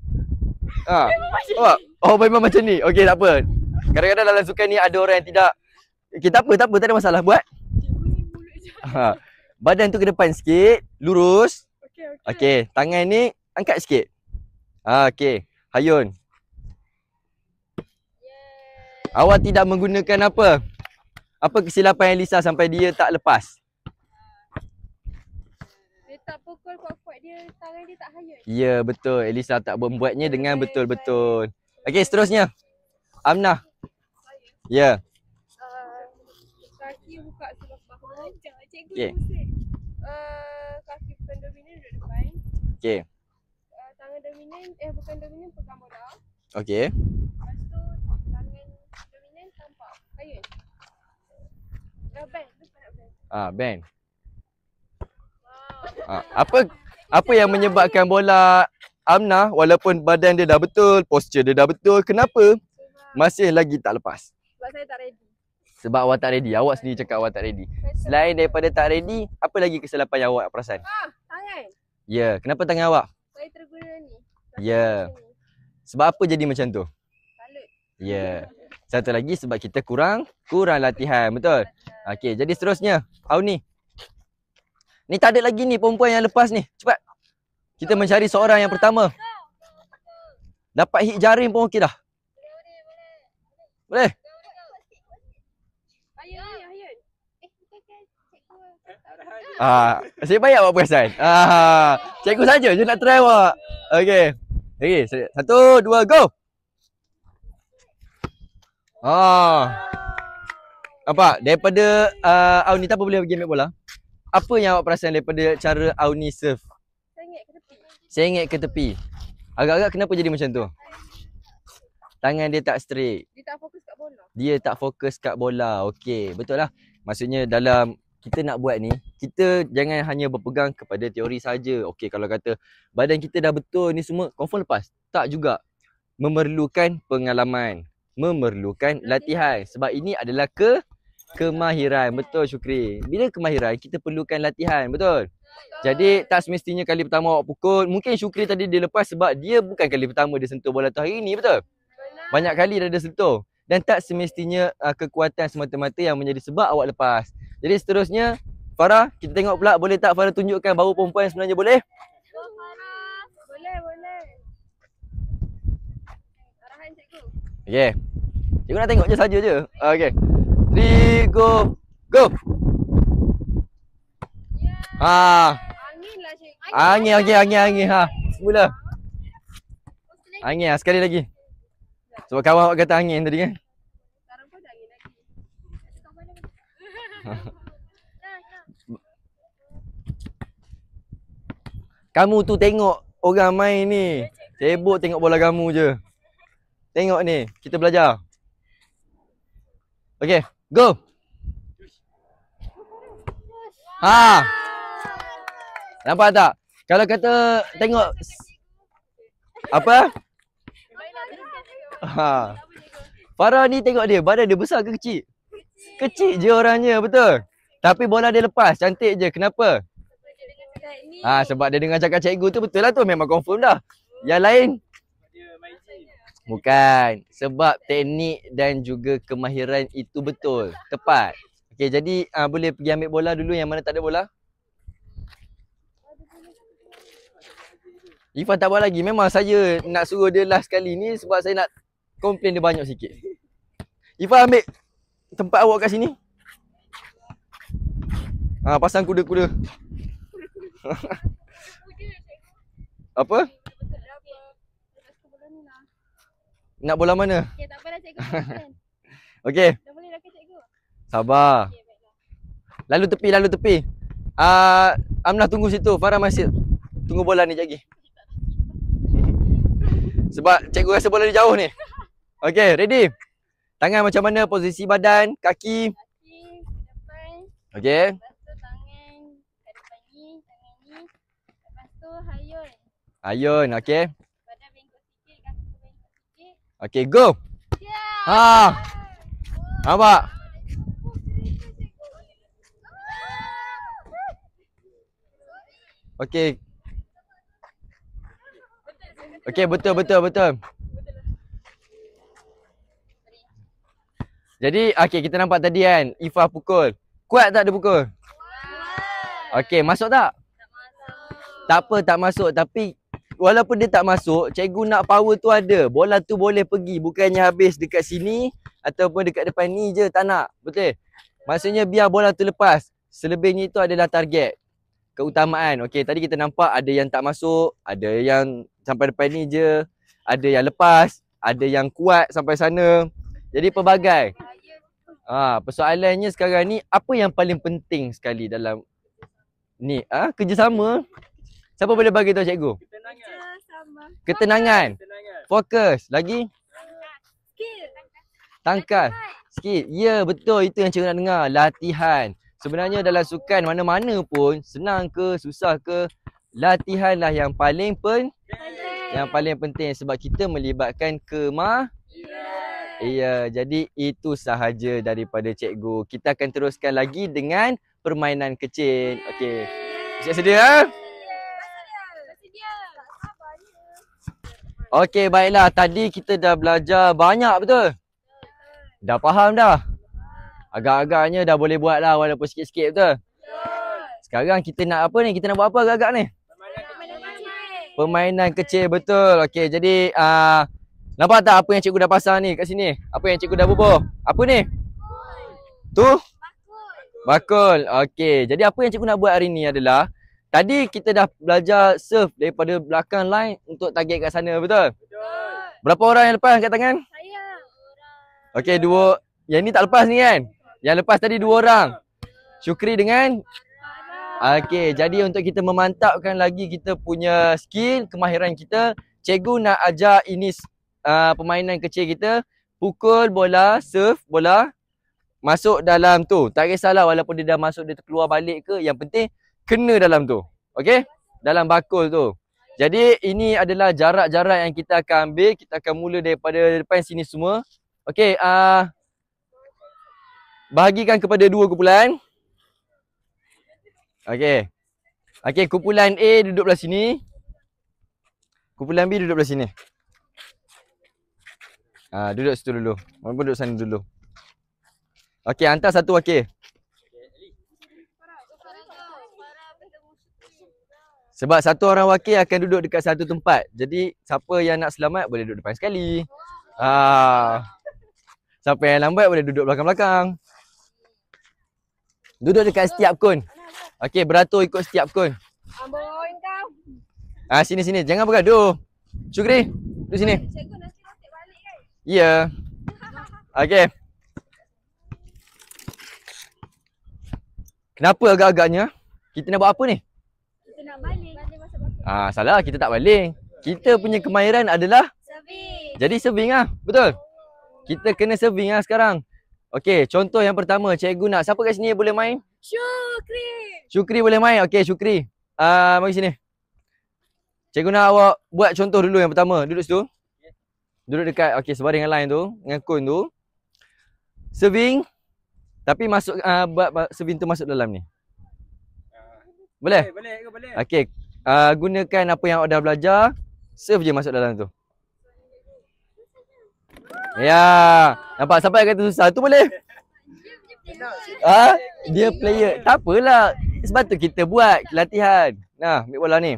Speaker 6: Ha. Awak. Oh, memang macam ni. Okey, tak apa. Kadang-kadang dalam sukan ni ada orang yang tidak. Okey, tak apa, tak ada masalah. Buat. Ha. Badan tu ke depan sikit, lurus. Okey, tangan ni angkat sikit. Ha, okey. Hayun. Awak tidak menggunakan apa? Apa kesilapan Elisa sampai dia tak lepas?
Speaker 4: Dia tak pukul kuat-kuat dia, tangan dia tak hayun.
Speaker 6: Ya, betul. Elisa tak membuatnya dengan betul-betul. Okey, seterusnya. Amnah. Ya.
Speaker 4: Kaki buka sebelah bahu. Cikgu
Speaker 6: Okey.
Speaker 4: kaki bukan dominan duduk depan.
Speaker 6: Okey.
Speaker 4: Tangan dominan, bukan dominan pegang bola.
Speaker 6: Okey.
Speaker 4: Lepas tu tangan dominan tampak hayun. Bend, lupa nak bend.
Speaker 6: Ah, bend. Apa yang menyebabkan bola Amnah walaupun badan dia dah betul, postur dia dah betul, kenapa masih lagi tak lepas?
Speaker 4: Sebab saya tak ready.
Speaker 6: Sebab awak tak ready. Awak sendiri cakap awak tak ready. Selain daripada tak ready, apa lagi kesilapan yang awak perasan?
Speaker 4: Tangan.
Speaker 6: Ya, kenapa tangan awak?
Speaker 4: Saya terguna ni.
Speaker 6: Ya. Sebab apa jadi macam tu?
Speaker 4: Salut.
Speaker 6: Ya. Satu lagi sebab kita kurang latihan, betul? Okey, jadi seterusnya, Auni. Ni tak ada lagi ni perempuan yang lepas ni. Cepat. Kita mencari seorang yang pertama. Dapat hit jaring pun okey dah. Boleh?
Speaker 4: Hayun.
Speaker 6: Nasib baik awak perasan. Cikgu saja je nak try awak. Okey. Okey, 1, 2, go. Nampak? Daripada Auni tak apa boleh pergi ambil bola. Apa yang awak perasan daripada cara Auni serve? Sengit ke tepi. Agak-agak kenapa jadi macam tu? Tangan dia tak straight.
Speaker 4: Dia tak fokus kat bola.
Speaker 6: Dia tak fokus kat bola. Okey, betul lah. Maksudnya dalam kita nak buat ni, kita jangan hanya berpegang kepada teori saja. Okey, kalau kata badan kita dah betul ni semua, confirm lepas. Tak juga. Memerlukan pengalaman. Memerlukan latihan. Sebab ini adalah kemahiran. Betul, Syukri. Bila kemahiran, kita perlukan latihan. Betul? Jadi tak semestinya kali pertama awak pukul. Mungkin Syukri tadi dia lepas sebab dia bukan kali pertama dia sentuh bola tu hari ni. Betul? Banyak kali dah ada sentuh. Dan tak semestinya kekuatan semata-mata yang menjadi sebab awak lepas. Jadi seterusnya, Farah, kita tengok pula. Boleh tak Farah tunjukkan bahu perempuan yang sebenarnya boleh?
Speaker 4: Boleh. Arahan cikgu.
Speaker 6: Okey. Cikgu nak tengok je saja je. Okey. 3, go. Go.
Speaker 4: Angin lah cikgu.
Speaker 6: Angin. Semula. Angin lah. Sekali lagi. Sebab kawan awak kata angin tadi kan?
Speaker 4: Sekarang pun ada angin lagi.
Speaker 6: Kamu tu tengok orang main ni. Sibuk tengok bola kamu je. Tengok ni. Kita belajar. Okey. Go. Nampak tak? Kalau kata tengok apa? Farah ni tengok dia, badan dia besar ke kecil? Kecil je orangnya, betul. Tapi bola dia lepas, cantik je. Kenapa? Sebab dia dengar cakap cikgu tu, betul lah tu, memang confirm dah. Yang lain? Bukan. Sebab teknik dan juga kemahiran itu betul, tepat. Okey, jadi boleh pergi ambil bola dulu yang mana tak ada bola. Ifan tak buat lagi. Memang saya nak suruh dia last kali ni sebab saya nak komplain dia banyak sikit. Ifan ambil tempat awak kat sini. Pasang kuda-kuda. Apa? Nak bola mana?
Speaker 3: Okey, tak apalah cikgu.
Speaker 6: Okey.
Speaker 3: Dah boleh dah ke cikgu?
Speaker 6: Sabar.
Speaker 3: Okey, baiklah.
Speaker 6: Lalu tepi. Amnah tunggu situ. Farah masih tunggu bola ni sekejap lagi. Sebab cikgu rasa bola dia jauh ni. Okey, ready? Tangan macam mana? Posisi badan, kaki.
Speaker 3: Kaki ke depan.
Speaker 6: Okey.
Speaker 3: Lepas tu tangan ke depan ni, tangan ni. Lepas
Speaker 6: Ayun, okey.
Speaker 3: Badan bengkok sikit, kaki bengkok sikit.
Speaker 6: Okey, go. Ha. Nampak? Okey. Okey, betul. Jadi, okey, kita nampak tadi kan, Ifah pukul. Kuat tak dia pukul? Okey, masuk tak? Tak apa, tak masuk. Tapi walaupun dia tak masuk, cikgu nak power tu ada. Bola tu boleh pergi. Bukannya habis dekat sini ataupun dekat depan ni je, tak nak. Betul? Maksudnya biar bola tu lepas. Selebihnya itu adalah target. Keutamaan. Okey, tadi kita nampak ada yang tak masuk, ada yang sampai depan ni je, ada yang lepas, ada yang kuat sampai sana. Jadi pelbagai. Persoalannya sekarang ni, apa yang paling penting sekali dalam ni? Kerjasama. Siapa boleh bagi tahu cikgu? Ketenangan. Fokus. Lagi? Tangkas. Sikit. Ya, betul. Itu yang cikgu nak dengar. Latihan. Sebenarnya dalam sukan mana-mana pun, senang ke, susah ke, latihanlah yang paling penting sebab kita melibatkan Ya, jadi itu sahaja daripada cikgu. Kita akan teruskan lagi dengan permainan kecil. Okey. Siap sedia? Okey, baiklah. Tadi kita dah belajar banyak betul? Dah faham dah? Agak-agaknya dah boleh buat lah walaupun sikit-sikit betul? Sekarang kita nak apa ni? Kita nak buat apa agak-agak ni? Permainan kecil, betul. Okey, jadi nampak tak apa yang cikgu dah pasang ni kat sini? Apa yang cikgu dah bubuh? Apa ni? Tu? Bakul. Okey, jadi apa yang cikgu nak buat hari ni adalah tadi kita dah belajar serve daripada belakang line untuk target kat sana, betul? Berapa orang yang lepas angkat tangan?
Speaker 3: Saya.
Speaker 6: Okey, 2. Yang ni tak lepas ni kan? Yang lepas tadi 2 orang. Syukri dengan? Okey, jadi untuk kita memantapkan lagi kita punya skill, kemahiran kita, cikgu nak ajar ini permainan kecil kita. Pukul bola, serve bola, masuk dalam tu. Tak kisahlah walaupun dia dah masuk, dia terkeluar balik ke, yang penting kena dalam tu. Okey? Dalam bakul tu. Jadi ini adalah jarak-jarak yang kita akan ambil. Kita akan mula daripada depan sini semua. Okey, bahagikan kepada 2 kumpulan. Okey. Okey, kumpulan A duduk belah sini. Kumpulan B duduk belah sini. Duduk situ dulu. Mereka duduk sana dulu. Okey, hantar satu wakil. Sebab satu orang wakil akan duduk dekat satu tempat. Jadi siapa yang nak selamat boleh duduk depan sekali. Siapa yang lambat boleh duduk belakang-belakang. Duduk dekat setiap kun. Okey, beratur ikut setiap kun.
Speaker 4: Ambon kau.
Speaker 6: Sini. Jangan bergaduh. Syukri, duduk sini.
Speaker 4: Cikgu nanti rotek balik kan?
Speaker 6: Ya. Okey. Kenapa agak-agaknya? Kita nak buat apa ni?
Speaker 3: Kita nak baling. Baling masa bakul.
Speaker 6: Salah, kita tak baling. Kita punya kemahiran adalah
Speaker 3: Serving.
Speaker 6: jadi serving betul? Kita kena serving sekarang. Okey, contoh yang pertama, cikgu nak siapa kat sini yang boleh main?
Speaker 3: Syukri.
Speaker 6: Syukri boleh main. Okey, Syukri. Mari sini. Cikgu nak awak buat contoh dulu yang pertama. Duduk situ. Duduk dekat sebaring dengan line tu, dengan kun tu. Serving. Tapi masuk buat serving tu masuk dalam ni. Boleh?
Speaker 5: Boleh.
Speaker 6: Okey. Gunakan apa yang awak dah belajar. Serve je masuk dalam tu. Ya. Nampak sampai kata susah tu boleh? Dia player. Tak apalah. Sebab tu kita buat latihan. Nah, ambil bola ni.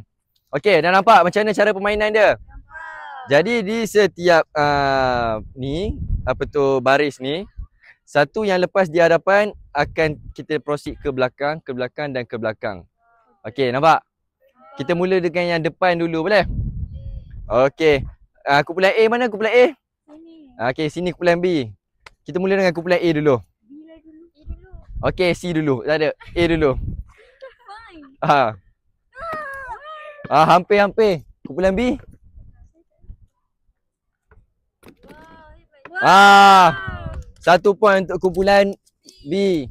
Speaker 6: Okey, dah nampak macam mana cara permainan dia? Jadi di setiap baris ni, satu yang lepas di hadapan akan kita proceed ke belakang dan ke belakang. Okey, nampak? Kita mula dengan yang depan dulu, boleh? Okey. Kumpulan A mana kumpulan A? Okey, sini kumpulan B. Kita mula dengan kumpulan A dulu. Okey, C dulu. Tak ada. A dulu. Hampir. Kumpulan B. Satu point untuk kumpulan B.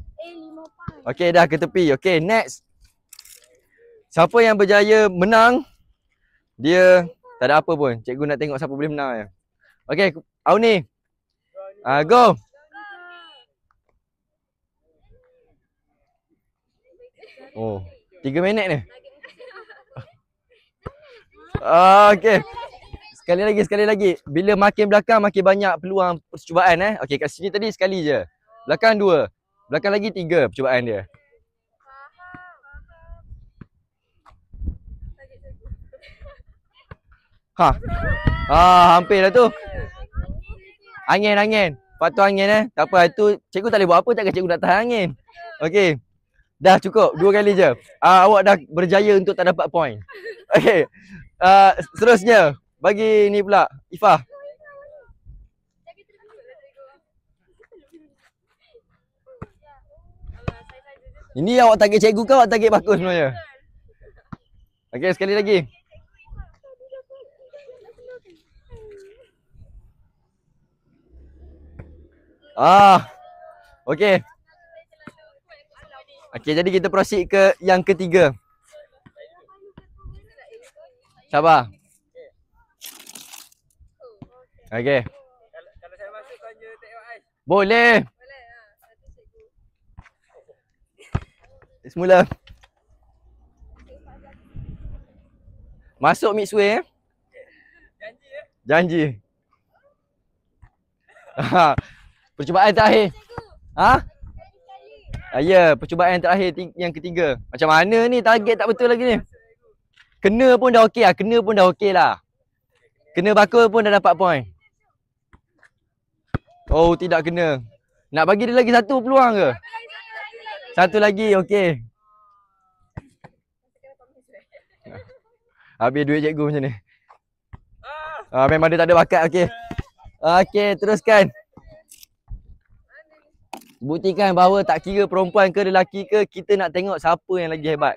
Speaker 6: Okey, dah ke tepi. Okey, next. Siapa yang berjaya menang Dia tak ada apa pun. Cikgu nak tengok siapa boleh menang je. Okey, Auni. Go. Oh, 3 minit ni. Okey. Sekali lagi. Bila makin belakang makin banyak peluang percubaan Okey, kat sini tadi sekali je. Belakang 2. Belakang lagi 3 percubaan dia. Hampir dah tu. Angin. Faktor angin Tak apa, itu cikgu tak boleh buat apa, takkan cikgu nak tahan angin. Okey. Dah cukup, 2 kali je. Awak dah berjaya untuk tak dapat point. Okey. Seterusnya, bagi ni pula, Ifah. Ini awak target cikgu ke awak target bagus sebenarnya? Okey, sekali lagi. Okey. Okey, jadi kita proceed ke yang ketiga. Sabar. Okey.
Speaker 5: Kalau saya masuk kau je tengok ais.
Speaker 6: Boleh. Semula. Masuk mixway
Speaker 5: Janji
Speaker 6: Janji. Percubaan terakhir. Ya, percubaan terakhir yang ketiga. Macam mana ni, target tak betul lagi ni. Kena pun dah okey lah. Kena bakul pun dah dapat point. Oh, tidak kena. Nak bagi dia lagi satu peluang ke? Satu lagi, okey. Habis duit cikgu macam ni. Memang dia tak ada bakat, okey. Okey, teruskan. Buktikan bahawa tak kira perempuan ke lelaki ke, kita nak tengok siapa yang lagi hebat.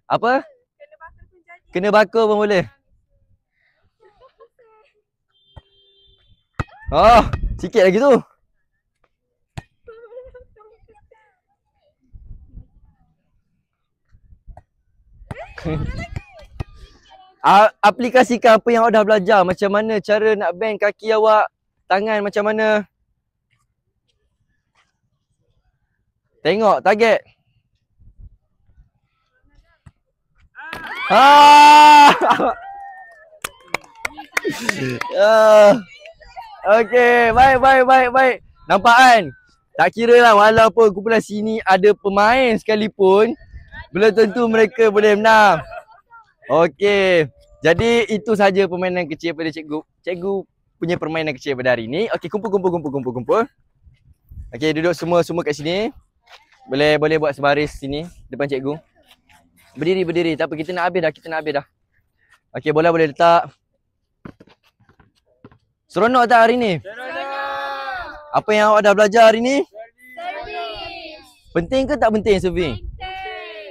Speaker 6: Apa? Kena bakul pun boleh. Sikit lagi tu. Aplikasikan apa yang awak dah belajar. Macam mana cara nak bend kaki awak, tangan macam mana. Tengok target. Okey, baik. Nampak kan? Tak kira lah walaupun kumpulan sini ada pemain sekalipun, belum tentu mereka boleh menang. Okey. Jadi itu saja permainan kecil pada cikgu. Cikgu punya permainan kecil pada hari ni. Okey, kumpul. Okey, duduk semua kat sini. Boleh buat sebaris sini depan cikgu. Berdiri. Tak apa, kita nak habis dah. Okey, bola boleh letak. Seronok tak hari ni?
Speaker 5: Seronok.
Speaker 6: Apa yang awak dah belajar hari ni?
Speaker 3: Service.
Speaker 6: Penting ke tak penting serving?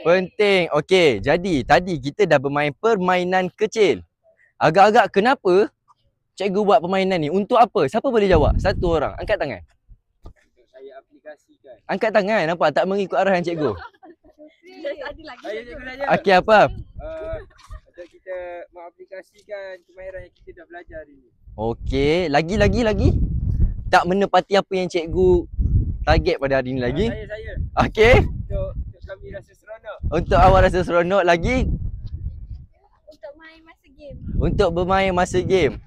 Speaker 6: Penting. Okey, jadi tadi kita dah bermain permainan kecil. Agak-agak kenapa cikgu buat permainan ni? Untuk apa? Siapa boleh jawab? Satu orang. Angkat tangan.
Speaker 5: Saya aplikasikan.
Speaker 6: Angkat tangan. Nampak tak mengikut arahan cikgu?
Speaker 5: Saya cikgu saja.
Speaker 6: Okey, apa?
Speaker 5: Untuk kita mengaplikasikan kemahiran yang kita dah belajar hari ni.
Speaker 6: Okey, lagi. Tak menepati apa yang cikgu target pada hari ni lagi.
Speaker 5: Saya.
Speaker 6: Okey.
Speaker 5: Untuk kami rasa seronok.
Speaker 6: Untuk awak rasa seronok lagi.
Speaker 3: Untuk main masa game.
Speaker 6: Untuk bermain masa game.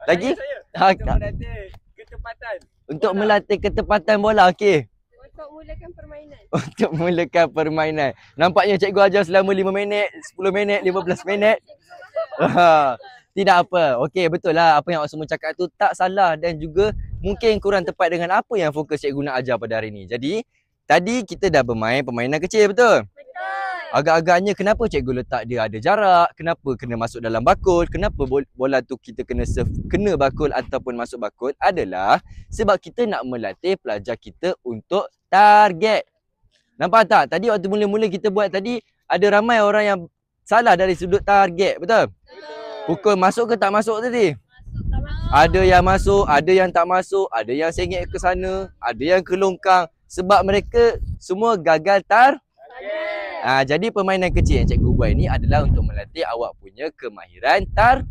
Speaker 6: Lagi?
Speaker 5: Saya. Untuk melatih ketepatan.
Speaker 6: Untuk melatih ketepatan bola. Okey.
Speaker 4: Untuk mulakan permainan.
Speaker 6: Untuk mulakan permainan. Nampaknya cikgu ajar selama 5 minit, 10 minit, 15 minit. Tidak apa. Okey, betul lah apa yang awak semua cakap tu tak salah dan juga mungkin kurang tepat dengan apa yang fokus cikgu nak ajar pada hari ni. Jadi, tadi kita dah bermain permainan kecil, betul? Agak-agaknya kenapa cikgu letak dia ada jarak, kenapa kena masuk dalam bakul, kenapa bola tu kita kena serve, kena bakul ataupun masuk bakul adalah sebab kita nak melatih pelajar kita untuk target. Nampak tak? Tadi waktu mula-mula kita buat tadi, ada ramai orang yang salah dari sudut target, betul? Pukul masuk ke tak masuk tadi? Ada yang masuk, ada yang tak masuk, ada yang sengit ke sana, ada yang ke longkang sebab mereka semua gagal target. Jadi permainan kecil yang cikgu buat ni adalah untuk melatih awak punya kemahiran target.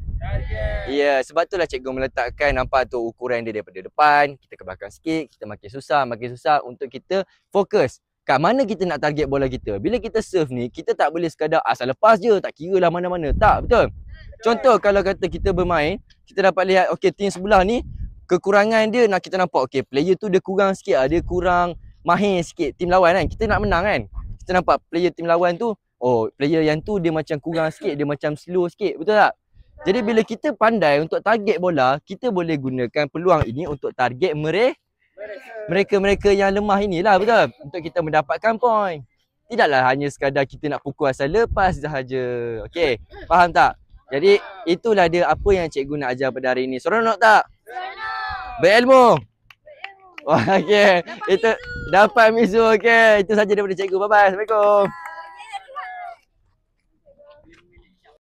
Speaker 6: Ya, sebab itulah cikgu meletakkan, nampak tu ukuran dia daripada depan, kita ke belakang sikit, kita makin susah untuk kita fokus. Kat mana kita nak target bola kita. Bila kita serve ni, kita tak boleh sekadar asal lepas je, tak kira lah mana-mana. Tak, betul? Contoh kalau kata kita bermain, kita dapat lihat, okey, tim sebelah ni, kekurangan dia nak kita nampak, okey, player tu dia kurang sikit, dia kurang mahir sikit tim lawan kan. Kita nak menang kan. Kita nampak player tim lawan tu, oh, player yang tu dia macam kurang sikit, dia macam slow sikit, betul tak? Jadi bila kita pandai untuk target bola, kita boleh gunakan peluang ini untuk target mereka yang lemah inilah, betul? Untuk kita mendapatkan poin. Tidaklah hanya sekadar kita nak pukul asal lepas sahaja. Okey, faham tak? Jadi itulah dia apa yang cikgu nak ajar pada hari ini. Seronok tak? Seronok. Berilmu. Okey, itu dapat mizu. Okey, itu saja daripada cikgu. Bye bye. Assalamualaikum.